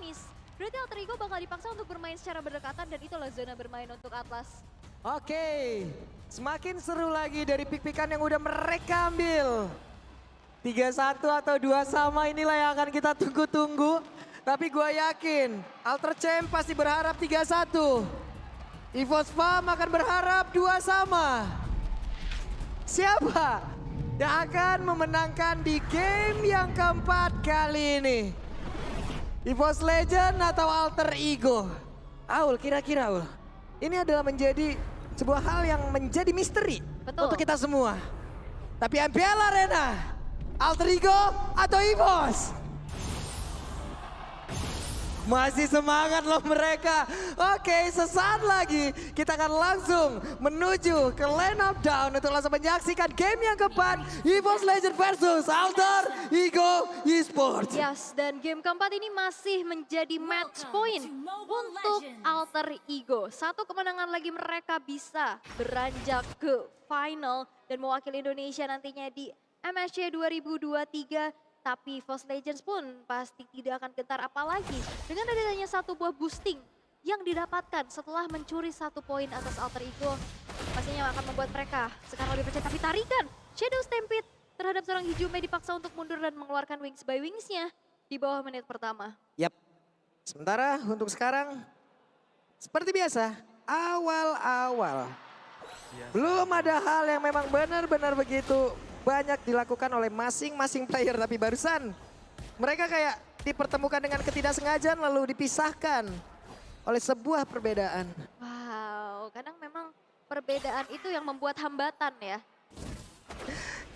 miss, berarti Alter Ego bakal dipaksa untuk bermain secara berdekatan dan itulah zona bermain untuk Atlas. Oke, semakin seru lagi dari pik-pikan yang udah mereka ambil. 3-1 atau 2 sama inilah yang akan kita tunggu-tunggu. Tapi gue yakin Alter Champ pasti berharap 3-1. EVOS Farm akan berharap 2 sama. Siapa yang akan memenangkan di game yang keempat kali ini? EVOS Legend atau Alter Ego? Aul, kira-kira Aul, ini adalah menjadi sebuah hal yang menjadi misteri untuk kita semua. Tapi MPL Arena, Alter Ego atau EVOS? Masih semangat loh mereka. Oke, sesaat lagi kita akan langsung menuju ke line up down untuk langsung menyaksikan game yang keempat, EVOS Legend versus Alter Ego Esports. Yes, dan game keempat ini masih menjadi match point untuk Alter Ego. Satu kemenangan lagi mereka bisa beranjak ke final dan mewakili Indonesia nantinya di MSC 2023. Tapi EVOS Legends pun pasti tidak akan gentar apalagi dengan adanya satu buah boosting yang didapatkan setelah mencuri 1 poin atas Alter Ego. Pastinya akan membuat mereka sekarang lebih percaya, tapi tarikan Shadow Stampede terhadap seorang Hijume dipaksa untuk mundur dan mengeluarkan Wings by Wings-nya di bawah menit pertama. Yap, sementara untuk sekarang seperti biasa awal-awal belum ada hal yang memang benar-benar begitu banyak dilakukan oleh masing-masing player, tapi barusan mereka kayak dipertemukan dengan ketidaksengajaan lalu dipisahkan oleh sebuah perbedaan. Wow, kadang memang perbedaan itu yang membuat hambatan ya.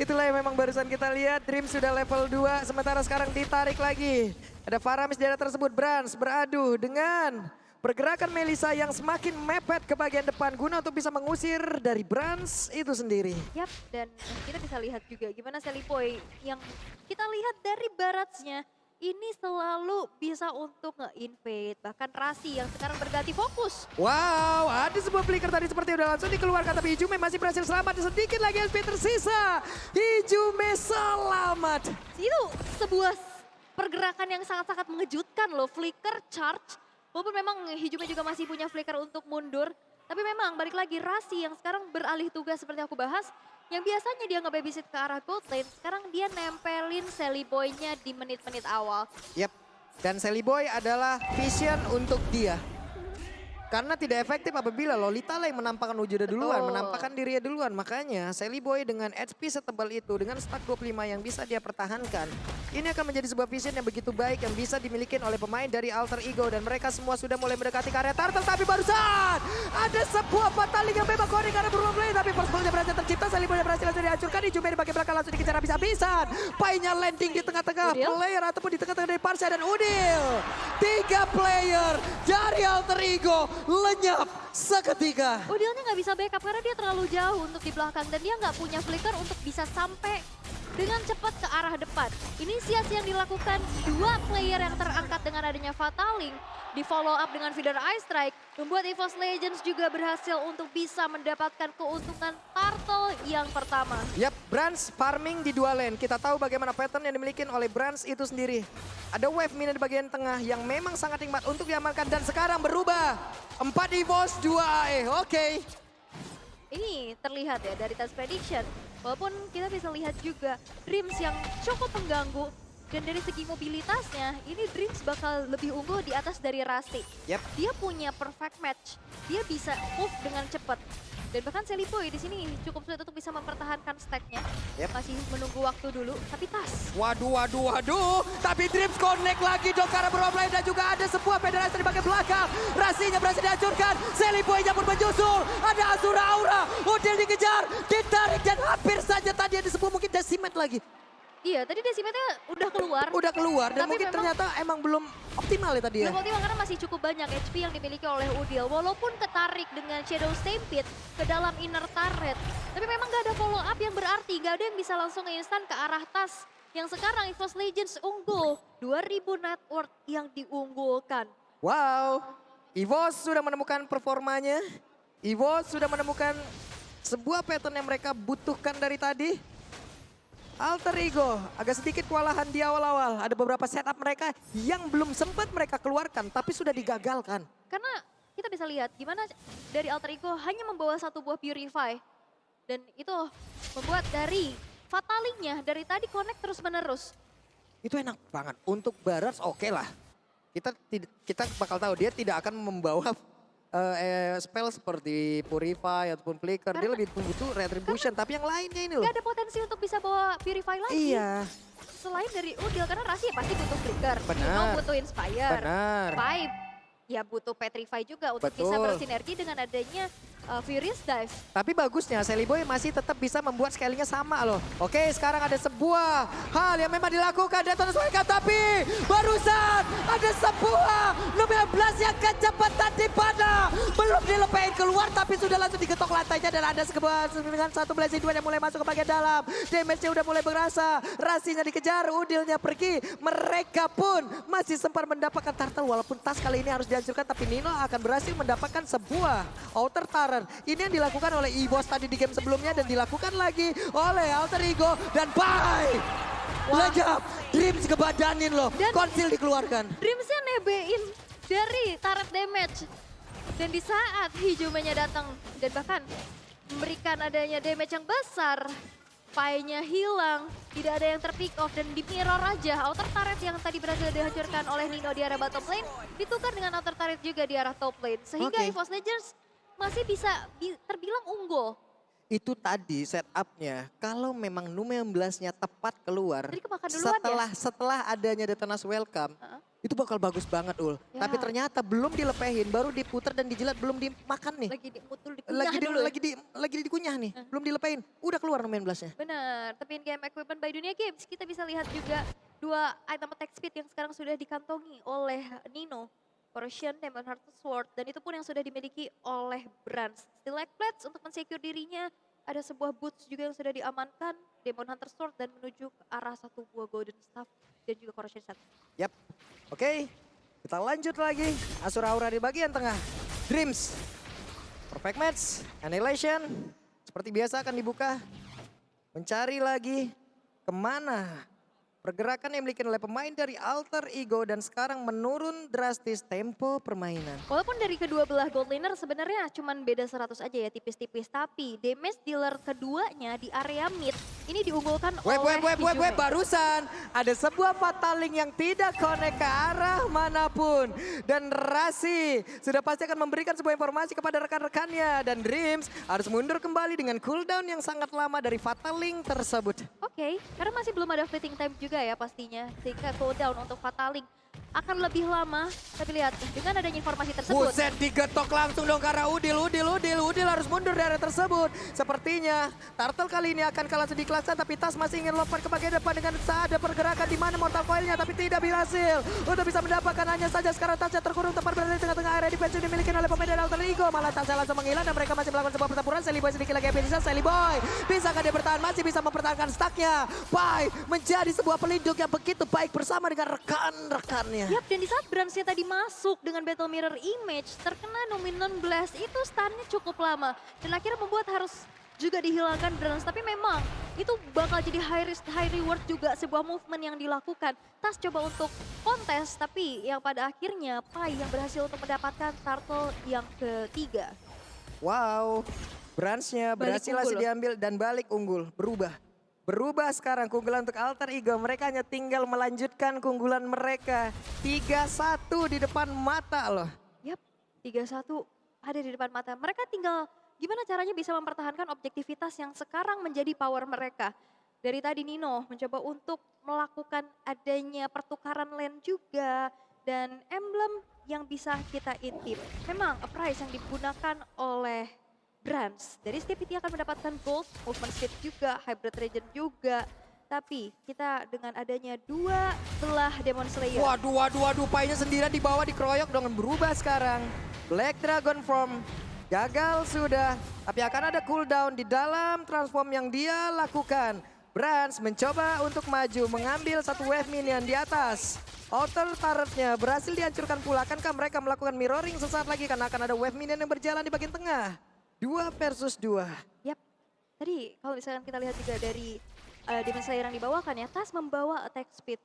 Itulah yang memang barusan kita lihat, Dream sudah level 2 sementara sekarang ditarik lagi. Ada Faramis di daerah tersebut, Brans beradu dengan pergerakan Melisa yang semakin mepet ke bagian depan guna untuk bisa mengusir dari Brans itu sendiri. Yap, dan kita bisa lihat juga gimana Selipoy yang kita lihat dari Baratsnya ini selalu bisa untuk nge-invade. Bahkan Rasi yang sekarang berganti fokus. Wow, ada sebuah flicker tadi seperti udah langsung dikeluarkan tapi Hijume masih berhasil selamat. Sedikit lagi SP tersisa. Hijume selamat. Itu sebuah pergerakan yang sangat-sangat mengejutkan loh. Flicker charge. Walaupun memang Hijume juga masih punya flicker untuk mundur. Tapi memang balik lagi Rasi yang sekarang beralih tugas seperti aku bahas. Yang biasanya dia nge-babysit ke arah gold lane. Sekarang dia nempelin Seliboy-nya di menit-menit awal. Yap, dan Seliboy adalah vision untuk dia. Karena tidak efektif apabila Lolita lah yang menampakkan wujudnya duluan, menampakkan dirinya duluan. Makanya Seliboy dengan HP setebal itu, dengan stack 25 yang bisa dia pertahankan. Ini akan menjadi sebuah vision yang begitu baik yang bisa dimiliki oleh pemain dari Alter Ego. Dan mereka semua sudah mulai mendekati ke area turtle. Tapi barusan ada sebuah fataling yang memang coding karena berubah play. Tapi first ball-nya berhasil tercipta, Seliboy berhasil langsung dihancurkan. Hijume di bagian belakang langsung dikejar habis-habisan. Painya landing di tengah-tengah player ataupun di tengah-tengah dari Parsha dan Udil. 3 player dari Alter Ego lenyap seketika. Udilnya nggak bisa backup karena dia terlalu jauh untuk di belakang dan dia nggak punya flicker untuk bisa sampai dengan cepat ke arah depan. Inisiasi yang dilakukan 2 player yang terangkat dengan adanya Fataling di follow up dengan feeder Ice Strike membuat EVOS Legends juga berhasil untuk bisa mendapatkan keuntungan turtle yang pertama. Yap, Brans farming di 2 lane. Kita tahu bagaimana pattern yang dimiliki oleh Brans itu sendiri. Ada wave minion di bagian tengah yang memang sangat nikmat untuk diamankan dan sekarang berubah. 4 EVOS, 2 AE. Oke. Ini terlihat ya dari task prediction. Walaupun kita bisa lihat juga Dreams yang cukup mengganggu. Dan dari segi mobilitasnya, ini Dreams bakal lebih unggul di atas dari Rasti. Yep. Dia punya perfect match. Dia bisa move dengan cepat. Dan bahkan Seliboy di sini cukup sulit untuk bisa mempertahankan stacknya. Yep. Masih menunggu waktu dulu, tapi tas. Waduh. Tapi Dreams connect lagi dong karena beroblain dan juga ada sebuah federasi di bagian belakang. Rasinya berhasil dihancurkan. Seliboy-nya pun menyusul. Ada Azura Aura. Udil dikejar, ditarik dan hampir saja tadi ada sebuah mungkin decimate lagi. Iya, tadi Decimate'nya udah keluar. Udah keluar dan Tapi mungkin memang ternyata emang belum optimal ya tadi ya. belum optimal karena masih cukup banyak HP yang dimiliki oleh Udil. Walaupun ketarik dengan Shadow Stampede ke dalam inner turret. Tapi memang gak ada follow up yang berarti. Gak ada yang bisa langsung instan ke arah tas. Yang sekarang EVOS Legends unggul. 2000 net worth yang diunggulkan. Wow, EVOS sudah menemukan performanya. EVOS sudah menemukan sebuah pattern yang mereka butuhkan dari tadi. Alter Ego agak sedikit kewalahan di awal-awal. Ada beberapa setup mereka yang belum sempat mereka keluarkan tapi sudah digagalkan. Karena kita bisa lihat gimana dari Alter Ego hanya membawa satu buah Purify. Dan itu membuat dari Fatalingnya dari tadi connect terus menerus. Itu enak banget. Untuk Barats oke lah. Kita bakal tahu dia tidak akan membawa spell seperti Purify ataupun Flicker. Dia lebih butuh Retribution. Tapi yang lainnya ini loh. Gak ada potensi untuk bisa bawa Purify lagi. Iya. Selain dari Udil, karena Rasi ya pasti butuh Flicker. Benar. Nino butuh Inspire. Benar. Vibe ya butuh Petrify juga untuk bisa Betul. bersinergi dengan adanya Furious Dive. Tapi bagusnya Sally Boy masih tetap bisa membuat scalingnya sama loh. Oke, sekarang ada sebuah hal yang memang dilakukan Detona's Welcome. Tapi barusan ada sebuah 15 yang kecepatan di pada. Belum dilepain keluar tapi sudah langsung digetok lantainya. Dan ada sebuah dengan satu blessing dua yang mulai masuk ke bagian dalam. Damage-nya udah mulai berasa. Rasinya dikejar, Udilnya pergi. Mereka pun masih sempat mendapatkan turtle. Walaupun tas kali ini harus dihancurkan. Tapi Nino akan berhasil mendapatkan sebuah outer turret. Ini yang dilakukan oleh EVOS tadi di game sebelumnya dan dilakukan lagi oleh Alter Ego dan bye. Lejap, Dreams kebadanin loh, konsil dikeluarkan. Dreamsnya nebein dari turret damage. Dan di saat Hijumenya datang dan bahkan memberikan adanya damage yang besar. Pai-nya hilang, tidak ada yang terpick off dan di mirror aja. Outer turret yang tadi berhasil dihancurkan oleh Nino di arah bottom lane ditukar dengan outer turret juga di arah top lane. Sehingga EVOS Legends masih bisa terbilang unggul. Itu tadi setupnya, kalau memang Nume 16-nya tepat keluar, Jadi kemakan duluan setelah adanya Detona's Welcome, itu bakal bagus banget Ul. Ya. Tapi ternyata belum dilepehin, baru diputer dan dijilat, belum dimakan nih. Lagi diputul, dikunyah dulu. Lagi dikunyah nih, belum dilepehin, udah keluar Nume 16-nya. Benar, tapi in-game equipment by Dunia Games kita bisa lihat juga dua item attack speed yang sekarang sudah dikantongi oleh Nino. Corrosion, Demon Heart Sword, dan itu pun yang sudah dimiliki oleh Brands. Stillac Plates untuk mensecure dirinya, ada sebuah boots juga yang sudah diamankan, Demon Hunter Sword dan menuju ke arah satu buah Golden Staff dan juga Corrosion Set. Yap, oke. Kita lanjut lagi, Asura Aura di bagian tengah. Dreams, perfect match, Annihilation, seperti biasa akan dibuka. Mencari lagi kemana pergerakan yang dimiliki oleh pemain dari Alter Ego dan sekarang menurun drastis tempo permainan. Walaupun dari kedua belah gold laner sebenarnya cuman beda 100 aja ya tipis-tipis. Tapi damage dealer keduanya di area mid ini diunggulkan oleh Web, barusan ada sebuah fataling yang tidak connect ke arah manapun. Dan Rasi sudah pasti akan memberikan sebuah informasi kepada rekan-rekannya. Dan Dreams harus mundur kembali dengan cooldown yang sangat lama dari fataling tersebut. Oke, karena masih belum ada fleeting time juga ya pastinya. Sehingga cooldown untuk Fataling akan lebih lama. Tapi lihat, dengan adanya informasi tersebut. Buset, digetok langsung dong karena Udil harus mundur dari area tersebut. Sepertinya Turtle kali ini akan kalah sedikit kelaksan, tapi Tas masih ingin lompat ke bagian depan dengan ada pergerakan di mana Mortal Coil-nya, tapi tidak berhasil. Untuk bisa mendapatkan hanya saja sekarang Tasnya terkurung tepat berada di tengah-tengah area defense yang dimiliki oleh pemain dari Alter Ego. Malah Tasnya langsung menghilang dan mereka masih melakukan sebuah pertempuran. Sally Boy sedikit lagi bisa. Sally Boy bisakah dia bertahan? Masih bisa mempertahankan stacknya. Pai menjadi sebuah pelindung yang begitu baik bersama dengan rekan-rekannya. Yap, dan di saat Brandsnya tadi masuk dengan Battle Mirror Image, terkena Numinon Blast itu stunnya cukup lama. Dan akhirnya membuat harus juga dihilangkan Brands. Tapi memang itu bakal jadi high risk, high reward juga sebuah movement yang dilakukan. Tas coba untuk kontes, tapi yang pada akhirnya Pai yang berhasil untuk mendapatkan turtle yang ketiga. Wow, Brands-nya berhasil diambil dan balik unggul, Berubah sekarang keunggulan untuk Alter Ego. Mereka hanya tinggal melanjutkan keunggulan mereka. 3-1 di depan mata loh. Yap, 3-1 ada di depan mata. Mereka tinggal gimana caranya bisa mempertahankan objektivitas yang sekarang menjadi power mereka. Dari tadi Nino mencoba untuk melakukan adanya pertukaran lane juga. Dan emblem yang bisa kita intip. Memang a price yang digunakan oleh Brands. Dari setiap itu akan mendapatkan gold, movement speed juga, hybrid regen juga. Tapi kita dengan adanya dua belah Demon Slayer. Waduh, Pai-nya sendirian di bawah dikeroyok dengan berubah sekarang. Black Dragon Form gagal sudah. Tapi akan ada cooldown di dalam transform yang dia lakukan. Brands mencoba untuk maju, mengambil satu wave minion di atas. Outer turretnya berhasil dihancurkan pula. Akankah mereka melakukan mirroring sesaat lagi karena akan ada wave minion yang berjalan di bagian tengah. 2 versus 2. Yap, tadi kalau misalkan kita lihat juga dari Demon Slayer yang dibawakan ya, Tas membawa attack speed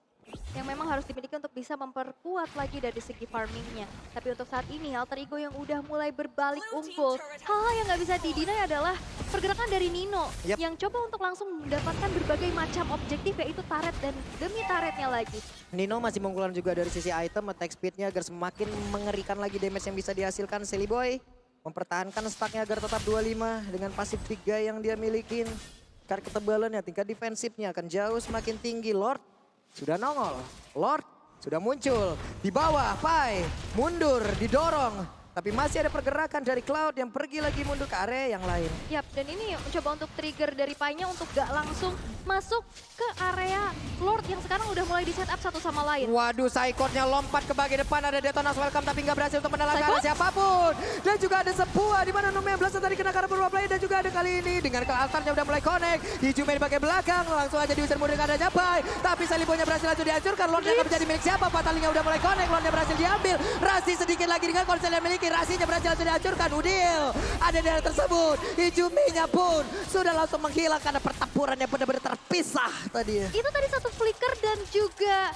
yang memang harus dimiliki untuk bisa memperkuat lagi dari segi farmingnya. Tapi untuk saat ini Alter Ego yang udah mulai berbalik unggul, hal yang nggak bisa didinai adalah pergerakan dari Nino yang coba untuk langsung mendapatkan berbagai macam objektif, yaitu turret dan demi turretnya lagi. Nino masih mengunggulan juga dari sisi item, attack speednya agar semakin mengerikan lagi damage yang bisa dihasilkan. Silly Boy mempertahankan stacknya agar tetap 25 dengan pasif 3 yang dia milikin. Karena ketebalannya, tingkat defensifnya akan jauh semakin tinggi. Lord sudah nongol, Lord sudah muncul. Di bawah, Pai mundur, didorong. Tapi masih ada pergerakan dari Cloud yang pergi lagi mundur ke area yang lain. Yap, dan ini mencoba untuk trigger dari Pai-nya untuk gak langsung masuk ke area Lord yang sekarang udah mulai di setup satu sama lain. Waduh, Psychot-nya lompat ke bagian depan, ada Detonas welcome tapi nggak berhasil untuk menelan arah siapapun. Dan juga ada sebuah di mana Nume yang tadi kena karena beberapa player, dan juga ada kali ini dengan ke altarnya udah mulai connect. Hijaunya di bagian belakang, langsung aja diusir mundur dengan adanya Pai. Tapi Salibonya berhasil langsung dihancurkan, Lord-nya akan menjadi milik siapa? Fatalingnya udah mulai connect, Lord-nya berhasil diambil. Rasi sedikit lagi dengan konsel yang miliki, Rasinya berhasil langsung dihancurkan. Udil ada di area tersebut, Hijaunya pun sudah langsung menghilang karena pertempuran yang benar-benar terpisah tadi. Itu tadi satu flicker dan juga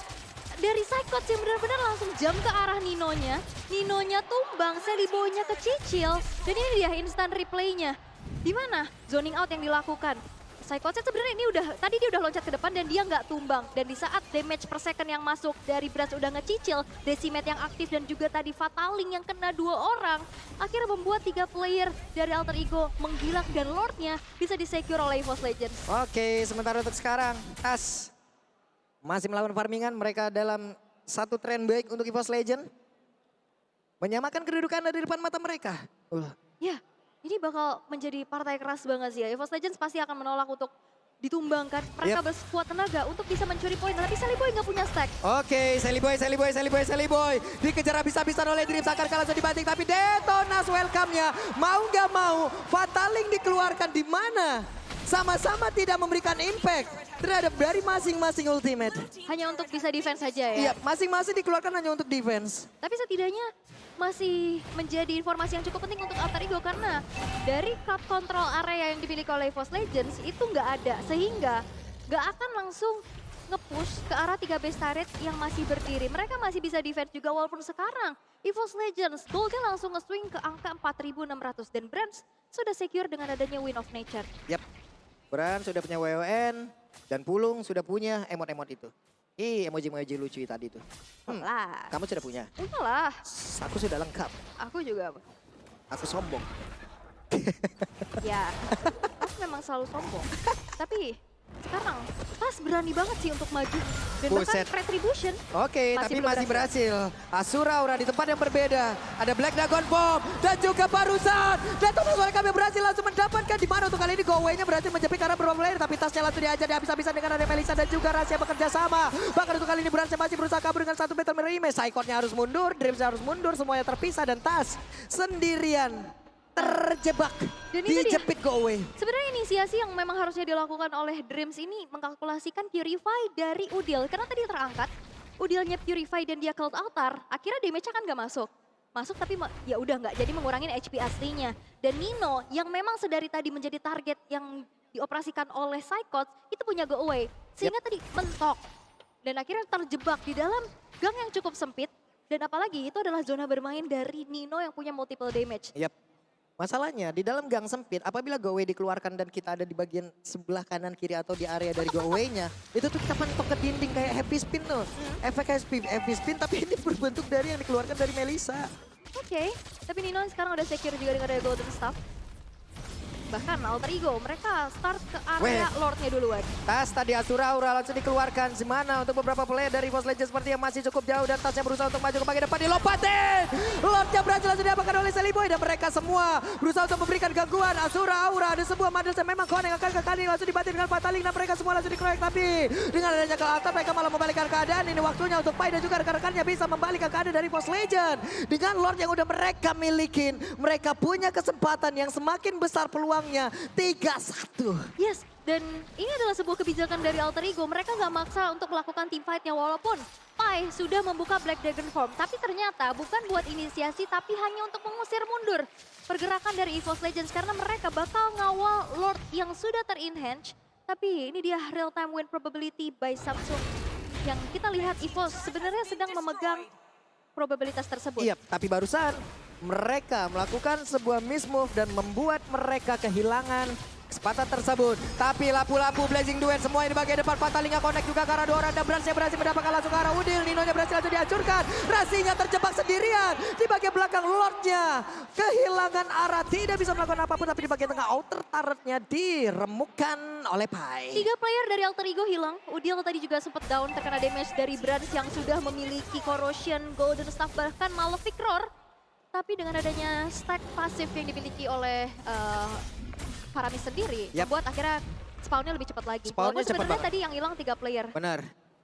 dari Psychot yang benar-benar langsung jam ke arah Ninonya. Ninonya tumbang, Seliboynya kecicil. Dan ini dia instant replaynya. Di mana zoning out yang dilakukan? Psychot sebenarnya ini tadi dia udah loncat ke depan dan dia nggak tumbang. Dan di saat damage per second yang masuk dari Brass udah ngecicil, Decimate yang aktif dan juga tadi Fataling yang kena 2 orang, akhirnya membuat 3 player dari Alter Ego menghilang dan Lordnya bisa disecure oleh EVOS Legends. Oke, sementara untuk sekarang, Tas masih melakukan farmingan, mereka dalam satu tren baik untuk EVOS Legends. Menyamakan kedudukan ada di depan mata mereka. Ya, ini bakal menjadi partai keras banget sih ya. EVOS Legends pasti akan menolak untuk ditumbangkan. Mereka bersekuat tenaga untuk bisa mencuri poin, tapi Sally Boy nggak punya stack. Oke, Sally Boy. Dikejar habis-habisan oleh Dreams, akan langsung dibanting. Tapi Detonas welcome-nya, mau nggak mau, Fataling dikeluarkan di mana? Sama-sama tidak memberikan impact terhadap dari masing-masing ultimate. Hanya untuk bisa defense saja ya? Iya, masing-masing dikeluarkan hanya untuk defense. Tapi setidaknya masih menjadi informasi yang cukup penting untuk Alter Ego karena dari crowd control area yang dimiliki oleh EVOS Legends itu nggak ada, sehingga nggak akan langsung nge-push ke arah 3 base turret yang masih berdiri. Mereka masih bisa defense juga walaupun sekarang EVOS Legends goldnya langsung nge-swing ke angka 4.600 dan Brands sudah secure dengan adanya Wind of Nature. Yap, Brands sudah punya WON dan Pulung sudah punya emot-emot itu. Emoji-emoji lucu tadi tuh. Lah. Kamu sudah punya? Enggak lah. Aku sudah lengkap. Aku juga. Aku sombong. Ya, aku memang selalu sombong. Tapi sekarang Tas berani banget sih untuk maju. Dan bahkan Retribution. Oke, tapi masih berhasil. Asura Aura di tempat yang berbeda. Ada Black Dragon Bomb dan juga Barusan. Dan Thomas Welcome yang berhasil langsung mendapatkan di mana untuk kali ini Go-Away-nya berhasil menjepit karena beberapa player. Tapi tasnya langsung diajar habis-habisan dengan ada Melissa dan juga Rahasia bekerja sama. Bahkan untuk kali ini Brands masih berusaha kabur dengan satu battle mirror. Psychot-nya harus mundur, Dreams harus mundur, semuanya terpisah dan Tas sendirian terjebak, dijepit Go-Away. Sebenarnya inisiasi yang memang harusnya dilakukan oleh Dreams ini mengkalkulasikan Purify dari Udil. Karena tadi terangkat, Udilnya Purify dan dia Cult Altar, akhirnya damage-nya kan nggak masuk. Masuk tapi ya udah nggak jadi mengurangin HP aslinya. Dan Nino yang memang sedari tadi menjadi target yang dioperasikan oleh Psychot, itu punya Go-Away. Sehingga tadi mentok. Dan akhirnya terjebak di dalam gang yang cukup sempit. Dan apalagi itu adalah zona bermain dari Nino yang punya multiple damage. Yap. Masalahnya di dalam gang sempit apabila Go-Away dikeluarkan dan kita ada di bagian sebelah kanan kiri atau di area dari Go-Away-nya, itu tuh kita mentok ke dinding kayak happy spin tuh. Efek happy spin tapi ini berbentuk dari yang dikeluarkan dari Melissa. Oke, tapi Nino sekarang udah secure juga dengan ada Golden Staff. Bahkan Alter Ego mereka start ke area Lordnya duluan. Tas tadi Asura Aura langsung dikeluarkan. Semana untuk beberapa player dari EVOS Legends seperti yang masih cukup jauh. Dan Tasnya berusaha untuk maju ke bagian depan, dilompatin. Lordnya berhasil langsung diapakan oleh Sally Boy. Dan mereka semua berusaha untuk memberikan gangguan. Asura Aura ada sebuah Madels yang memang connect akan ke kanan. Langsung dibatin dengan Fataling dan mereka semua langsung dikeroyok. Tapi dengan adanya ke altar mereka malah membalikkan keadaan. Ini waktunya untuk Pai dan juga rekan-rekannya bisa membalikkan keadaan dari EVOS Legends. Dengan Lord yang udah mereka milikin. Mereka punya kesempatan yang semakin besar peluangnya. 3-1. Yes, dan ini adalah sebuah kebijakan dari Alter Ego. Mereka nggak maksa untuk melakukan team fight-nya walaupun Pai sudah membuka Black Dragon Form. Tapi ternyata bukan buat inisiasi tapi hanya untuk mengusir mundur pergerakan dari EVOS Legends. Karena mereka bakal ngawal Lord yang sudah ter-enhance Tapi ini dia real time win probability by Samsung. Yang kita lihat EVOS sebenarnya sedang memegang probabilitas tersebut. Iya, tapi barusan mereka melakukan sebuah mismove dan membuat mereka kehilangan kesempatan tersebut. Tapi lapu-lapu Blazing Duet semua di bagian depan. Fatalinga connect juga ke arah dua orang. Dan Bransnya berhasil mendapatkan langsung ke arah Udil. Ninonya berhasil langsung dihancurkan. Rasinya terjebak sendirian. Di bagian belakang Lordnya kehilangan arah. Tidak bisa melakukan apapun. Tapi di bagian tengah outer turretnya diremukkan oleh Pai. 3 player dari Alter Ego hilang. Udil tadi juga sempat down terkena damage dari Brans yang sudah memiliki Corrosion, Golden Staff, bahkan Malefic Roar. Tapi dengan adanya stack pasif yang dimiliki oleh Faramis sendiri, membuat akhirnya spawnnya lebih cepat lagi. Spawnnya Walaupun cepat sebenarnya banget. tadi yang hilang 3 player. Benar.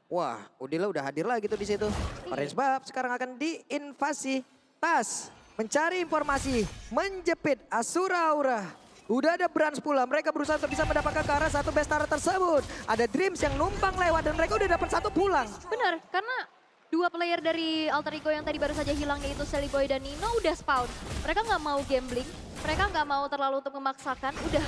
Wah, Udila udah hadir lagi tuh di situ. Orange Buff sekarang akan diinvasi. Tas mencari informasi, menjepit Asura Aura. Udah ada Brans pula, mereka berusaha untuk bisa mendapatkan ke arah satu best turret tersebut. Ada Dreams yang numpang lewat dan mereka udah dapat satu pulang. Benar, karena 2 player dari Alter Ego yang tadi baru saja hilang yaitu Sally Boy dan Nino udah spawn. Mereka nggak mau gambling, mereka nggak mau terlalu untuk memaksakan, udah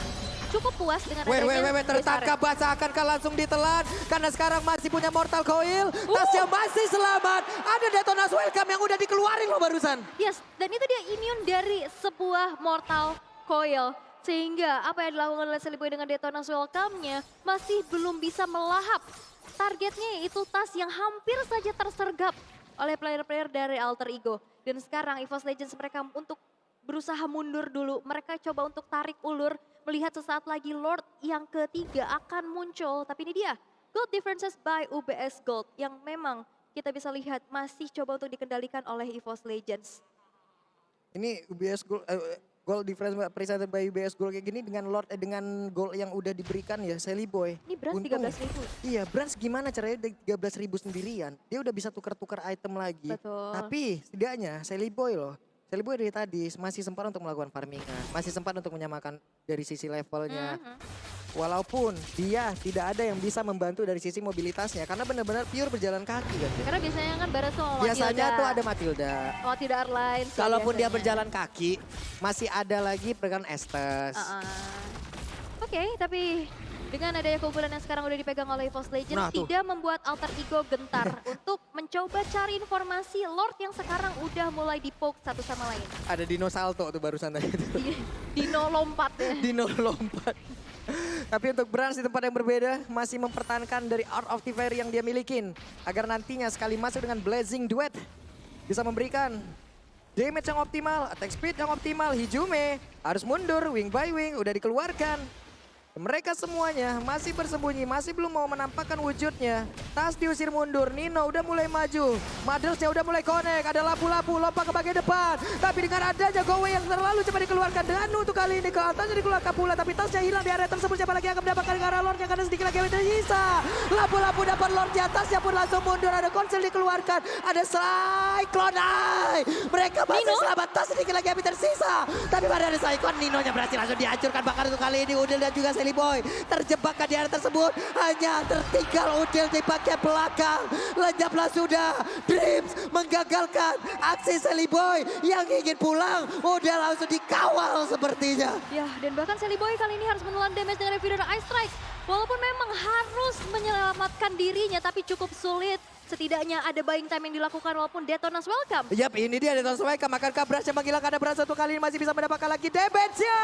cukup puas dengan adanya tertangkap basah akankah langsung ditelan karena sekarang masih punya Mortal Coil. Tasya masih selamat. Ada Detonas Welcome yang udah dikeluarin loh barusan. Yes, dan itu dia immune dari sebuah Mortal Coil. Sehingga apa yang dilakukan oleh Sally Boy dengan Detonas Welcome-nya masih belum bisa melahap. Targetnya itu Tas yang hampir saja tersergap oleh player-player dari Alter Ego. Dan sekarang EVOS Legends mereka untuk berusaha mundur dulu. Mereka coba untuk tarik ulur, melihat sesaat lagi Lord yang ketiga akan muncul. Tapi ini dia, Gold Differences by UBS Gold yang memang kita bisa lihat masih coba untuk dikendalikan oleh EVOS Legends. Ini UBS Gold difference presented by UBS Gold kayak gini dengan Lord dengan gold yang udah diberikan ya Sally Boy. Ini Brans 13.000. Iya, Brans gimana caranya 13.000 sendirian? Dia udah bisa tukar-tukar item lagi. Betul. Tapi setidaknya Sally Boy loh. Sally Boy dari tadi masih sempat untuk melakukan farmingan, masih sempat untuk menyamakan dari sisi levelnya. Walaupun dia tidak ada yang bisa membantu dari sisi mobilitasnya karena benar-benar pure berjalan kaki kan. Karena biasanya kan Barat tuh Matilda. Biasanya tuh ada Matilda. Oh tidak Arline. sih Kalaupun dia biasanya. berjalan kaki, masih ada lagi peregan Estes. Oke, tapi dengan adanya keunggulan yang sekarang udah dipegang oleh EVOS Legends, Nah, tuh. tidak membuat Alter Ego gentar untuk mencoba cari informasi Lord yang sekarang udah mulai dipoke satu sama lain. Ada Dino Salto tuh barusan tadi. Dino lompat ya. Dino lompat. Tapi untuk Brans di tempat yang berbeda masih mempertahankan dari Art of the Fairy yang dia milikin. Agar nantinya sekali masuk dengan Blazing Duet bisa memberikan damage yang optimal, attack speed yang optimal. Hijume harus mundur, wing by wing udah dikeluarkan. Mereka semuanya masih bersembunyi, masih belum mau menampakkan wujudnya. Tas diusir mundur, Nino udah mulai maju. Mothersnya udah mulai connect, ada lapu-lapu lompat ke bagian depan. Tapi dengan adanya Gowe yang terlalu cepat dikeluarkan. Dan untuk kali ini ke atasnya dikeluarkan pula. Tapi tasnya hilang di area tersebut, siapa lagi yang akan mendapatkan ke arah Lordnya. Karena sedikit lagi yang tersisa. Lapu-lapu dapat Lordnya, tasnya pun langsung mundur. Ada konsel dikeluarkan, ada Cyclone Eye. Mereka masih selamat, tas sedikit lagi yang tersisa. Tapi pada ada Cyclone, Ninonya berhasil langsung dihancurkan. Bahkan untuk kali ini Udil dan juga Sally Boy terjebak di area tersebut, hanya tertinggal Udil di bagian belakang. Lenyaplah sudah. Dreams menggagalkan aksi Sally Boy yang ingin pulang. Udah langsung dikawal sepertinya. Ya, dan bahkan Sally Boy kali ini harus menelan damage dengan Feeder Ice Strike. Walaupun memang harus menyelamatkan dirinya, tapi cukup sulit. Setidaknya ada buying time yang dilakukan walaupun Detonas Welcome. Yap, ini dia Detonas Welcome. Akankah Brans yang menghilangkan ada Brans satu kali ini masih bisa mendapatkan lagi damage-nya.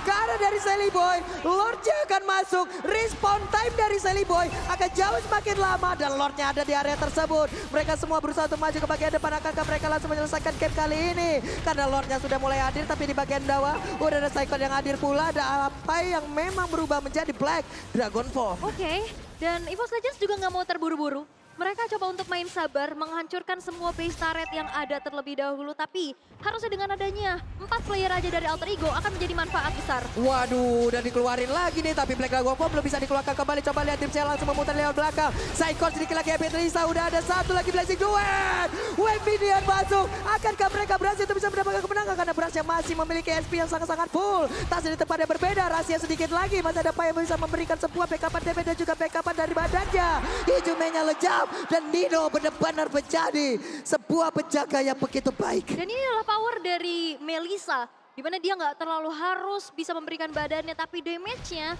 Ke arah dari Sally Boy. Lordnya akan masuk. Respawn time dari Sally Boy akan jauh semakin lama. Dan Lordnya ada di area tersebut. Mereka semua berusaha untuk maju ke bagian depan. Akankah mereka langsung menyelesaikan game kali ini? Karena Lordnya sudah mulai hadir. Tapi di bagian bawah udah ada Cyclone yang hadir pula. Ada Alpai yang memang berubah menjadi Black Dragon Form. Oke, dan EVOS Legends juga nggak mau terburu-buru. Mereka coba untuk main sabar, menghancurkan semua base turret yang ada terlebih dahulu. Tapi harusnya dengan adanya 4 player aja dari Alter Ego akan menjadi manfaat besar. Waduh, udah dikeluarin lagi nih. Tapi Black Dragon Form belum bisa dikeluarkan kembali. Coba lihat tim saya langsung memutar lewat belakang. Cyclone sedikit lagi Epic Risa. Udah ada satu lagi Blazing Duet. Webinian masuk. Akankah mereka berhasil untuk bisa mendapatkan kemenangan? Karena Brans yang masih memiliki SP yang sangat-sangat full. Tas di tempat yang berbeda. Rahasia sedikit lagi. Masih ada Pai yang bisa memberikan sebuah backupan damage dan juga backupan dari badannya. Hijumenya lejam. Dan Nino benar-benar menjadi sebuah penjaga yang begitu baik. Dan ini adalah power dari Melissa. Dimana dia nggak terlalu harus bisa memberikan badannya, tapi damage-nya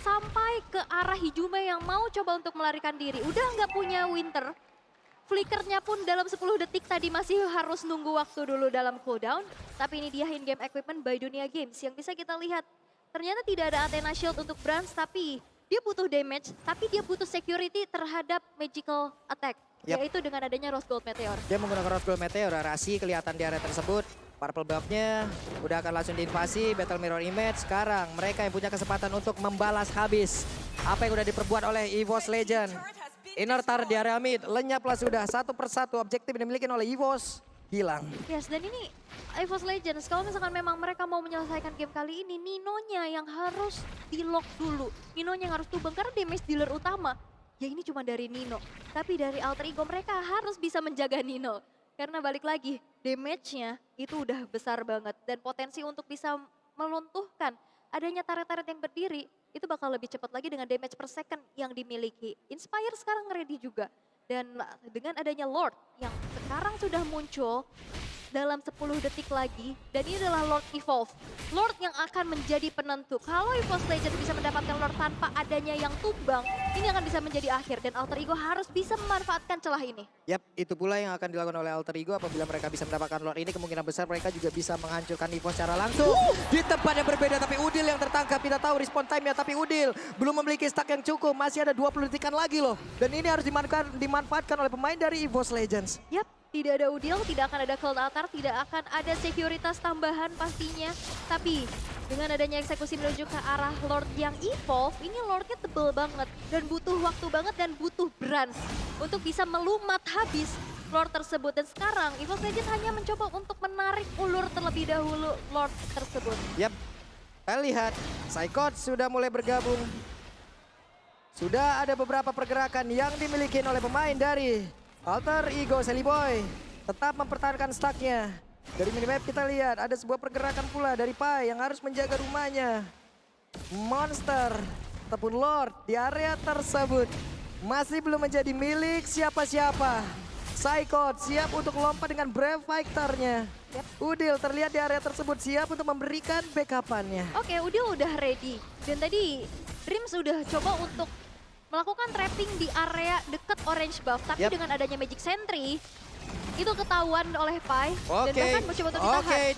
sampai ke arah Hijume yang mau coba untuk melarikan diri. Udah nggak punya Winter. Flickernya pun dalam 10 detik tadi masih harus nunggu waktu dulu dalam cooldown. Tapi ini dia in-game equipment by Dunia Games yang bisa kita lihat. Ternyata tidak ada Athena Shield untuk Brans, tapi dia butuh damage, tapi dia butuh security terhadap magical attack. Yaitu dengan adanya Rose Gold Meteor. Dia menggunakan Rose Gold Meteor, Rasi kelihatan di area tersebut. Purple buff-nya udah akan langsung diinvasi, Battle Mirror Image. Sekarang mereka yang punya kesempatan untuk membalas habis apa yang udah diperbuat oleh EVOS Legend. Inner Tar di area mid, lenyaplah sudah satu persatu objektif yang dimiliki oleh EVOS hilang. Yes, dan ini EVOS Legends, kalau misalkan memang mereka mau menyelesaikan game kali ini, Ninonya yang harus di-lock dulu. Ninonya yang harus tumbang karena damage dealer utama. Ya ini cuma dari Nino, tapi dari alter ego mereka harus bisa menjaga Nino. Karena balik lagi, damage-nya itu udah besar banget. Dan potensi untuk bisa meluntuhkan adanya turret-turret yang berdiri, itu bakal lebih cepat lagi dengan damage per second yang dimiliki. Inspire sekarang ready juga. Dan dengan adanya Lord yang sekarang sudah muncul dalam 10 detik lagi. Dan ini adalah Lord Evolve. Lord yang akan menjadi penentu. Kalau EVOS Legend bisa mendapatkan Lord tanpa adanya yang tumbang, ini akan bisa menjadi akhir. Dan Alter Ego harus bisa memanfaatkan celah ini. Yap, itu pula yang akan dilakukan oleh Alter Ego. Apabila mereka bisa mendapatkan Lord ini, kemungkinan besar mereka juga bisa menghancurkan EVOS secara langsung. Di tempat yang berbeda, tapi Udil yang tertangkap. Kita tahu respawn time-nya, tapi Udil belum memiliki stack yang cukup. Masih ada 20 detikan lagi loh. Dan ini harus dimanfaatkan oleh pemain dari EVOS Legends. Yap, tidak ada Udil, tidak akan ada Cold Altar, tidak akan ada sekuritas tambahan pastinya. Tapi dengan adanya eksekusi menuju ke arah Lord yang evolve, ini Lordnya tebel banget. Dan butuh waktu banget dan butuh Brans untuk bisa melumat habis Lord tersebut. Dan sekarang EVOS Legends hanya mencoba untuk menarik ulur terlebih dahulu Lord tersebut. Yap, kita lihat Psychot sudah mulai bergabung. Sudah ada beberapa pergerakan yang dimiliki oleh pemain dari Alter Ego. Celiboy tetap mempertahankan stacknya. Dari minimap kita lihat ada sebuah pergerakan pula dari Pai yang harus menjaga rumahnya. Monster ataupun Lord di area tersebut masih belum menjadi milik siapa-siapa. Psychot siap untuk lompat dengan Brave Fighter-nya. Udil terlihat di area tersebut siap untuk memberikan backup-annya. Oke, Udil udah ready. Dan tadi Dreams udah coba untuk melakukan trapping di area dekat orange buff. Tapi dengan adanya Magic Sentry, itu ketahuan oleh Pai. Dan bahkan mencoba untuk ditahan.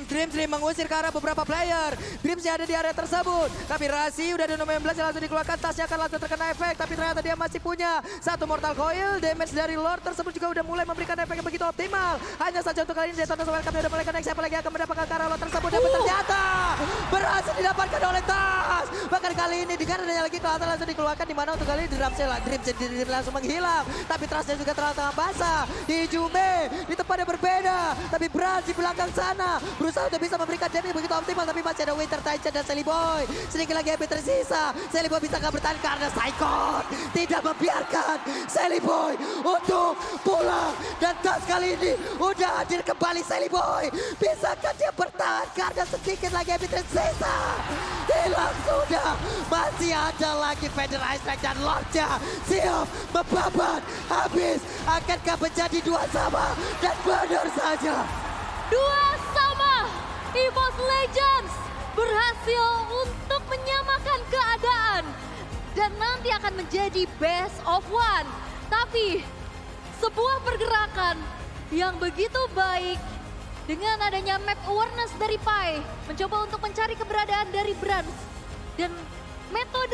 Dreams mengusir ke arah beberapa player. Dreams yang ada di area tersebut. Tapi Rasi udah ada nomor 19 yang langsung dikeluarkan. Tasnya akan langsung terkena efek. Tapi ternyata dia masih punya satu Mortal Coil. Damage dari Lord tersebut juga udah mulai memberikan efek yang begitu optimal. Hanya saja untuk kali ini Daytona Welcome udah mulai connect. Siapa lagi akan mendapatkan ke arah Lord tersebut. Dan ternyata berhasil didapatkan oleh Tas. Bahkan kali ini dengan adanya lagi kelihatan langsung dikeluarkan. Dimana untuk kali ini Dreams langsung menghilang. Tapi Trustnya juga terlalu tengah basah. Di Jume di tempat yang berbeda. Tapi Brans di belakang sana berusaha untuk bisa memberikan damage yang begitu optimal. Tapi masih ada Winter Titan dan Celiboy. Sedikit lagi HP tersisa. Celiboy bisa nggak bertahan karena Psychot tidak membiarkan Celiboy untuk pulang. Dan Tas kali ini udah hadir kembali Celiboy. Bisakah dia bertahan karena sedikit lagi HP tersisa. Hilang sudah. Masih ada lagi Feather Ice Strike dan Lordnya siap membabat habis. Akankah menjadi 2-sama? Dan benar saja 2-sama. EVOS Legends berhasil untuk menyamakan keadaan. Dan nanti akan menjadi best of one. Tapi sebuah pergerakan yang begitu baik dengan adanya map awareness dari Pai. Mencoba untuk mencari keberadaan dari Brans. Dan metode